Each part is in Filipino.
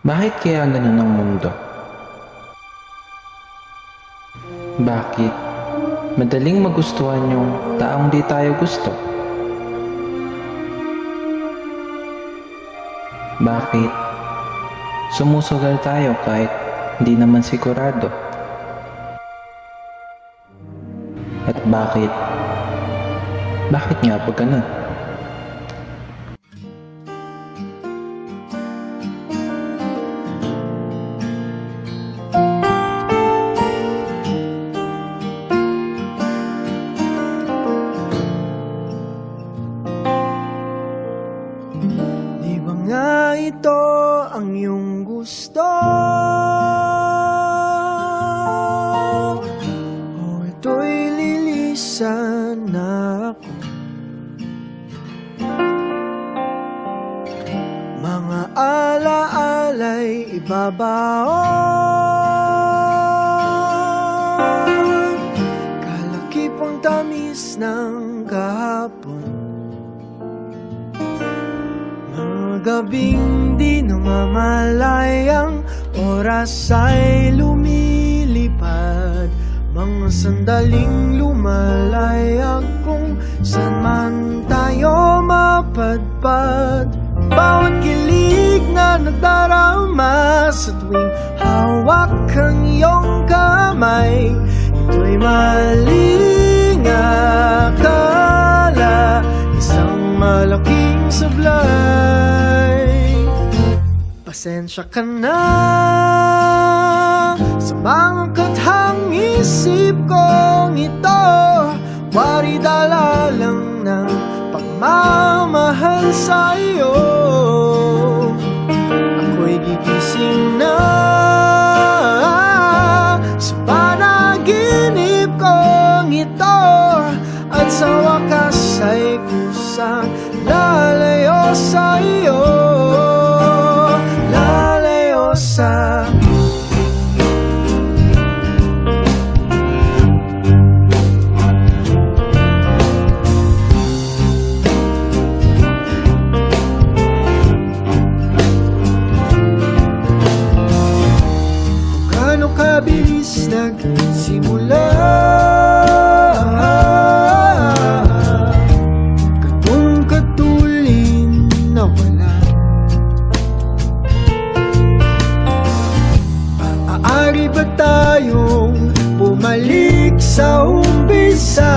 Bakit kaya ganun ang mundo? Bakit madaling magustuhan yung taong di tayo gusto? Bakit sumusugal tayo kahit hindi naman sigurado? At bakit nga ba ganun? Di ba nga ito ang iyong gusto? O ito'y lilisan na ako? Mga alaala'y ibabaon, kalakipang tamis ng kahapon. Mga gabing di namamalayang oras ay lumilipad, mga sandaling lumalayag kung saan man tayo mapadpad. Bawat kilig na nagdarama sa tuwing hawak ang iyong kamay, ito'y maling akala, isang malaking sablay. Pasensya ka na sa mga kathang isip kong ito, wari dala lang ng pagmamahal sa iyo. Ako'y gigising na sa panaginip kong ito, at sa wakas ay kusang lalayo sa iyo, lalayo sa gaano kabilis nagsimula. Katulin na wala. Maaari ba tayong bumalik sa umpisa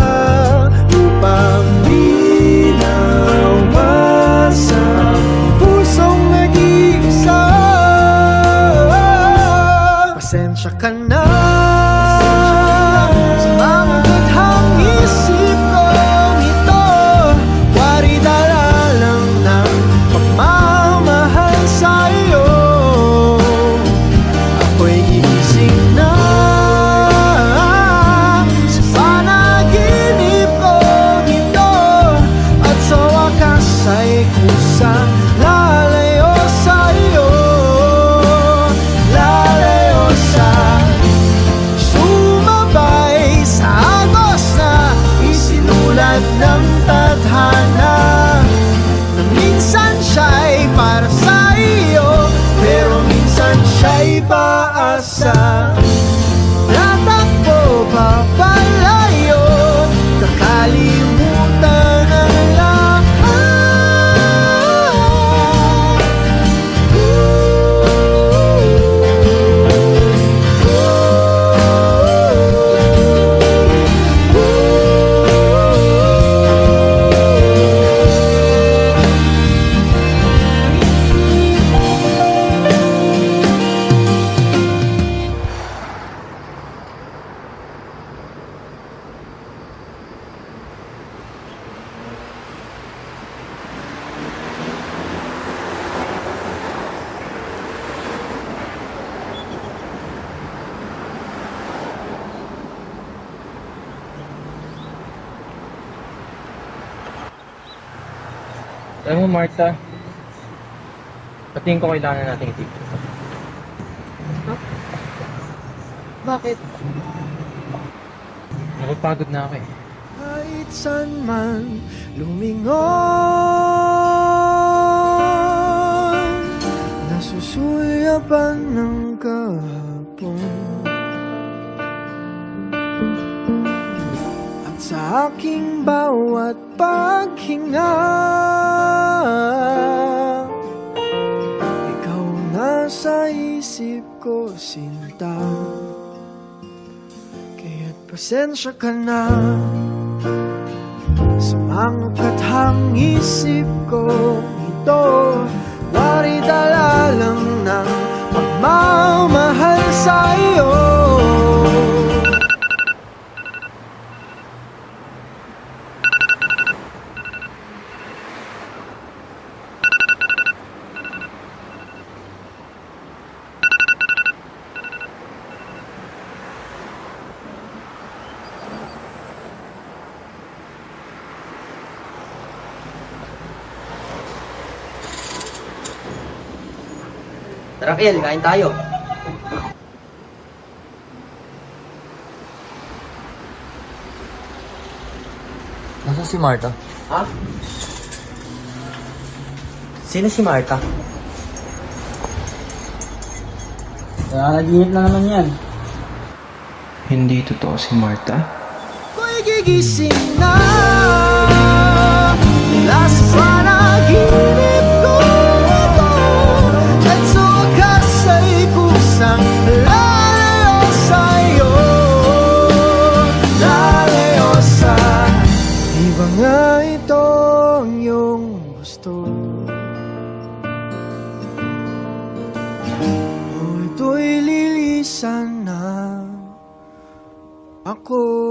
upang linawasan pusong nag-iisa? Pasensya ka na sa mga kathang isip kong ito, wari dala lang ng pagmamahal sa iyo. Ako'y gigising na sa panaginip kong ito, at sa wakas ay kusang lalayo sa iyo, lalayo sa sumabay sa agos na isinulat ng tadhana, na minsan siya'y para sa iyo, pero minsan siya'y paasa. Tatakbo papalayo, kakalimutan ang lahat. Alam mo, Martha, patingin ko kailangan natin itigil. Bakit? Napapagod na ako eh. Kahit saan man lumingon, nasusulit yaban ng kahapon. At sa aking bawat paghinga, ikaw nasa isip ko, sinta. Kaya't pasensya ka na sa mga kathang isip ko ito. Wari dala lang ng pagmamahal sa'yo. Tara, Kiel, kain tayo. Nasaan si Marta? Ha? Sino si Marta? Nanaginip na naman yan. Hindi totoo si Marta? Ako'y gigising na mula sa panaginip ko, at sa wakas ay kusang lalayo sa'yo. Lalayo sa iba nga ito ang iyong gusto. O ito'y lilisan na ako.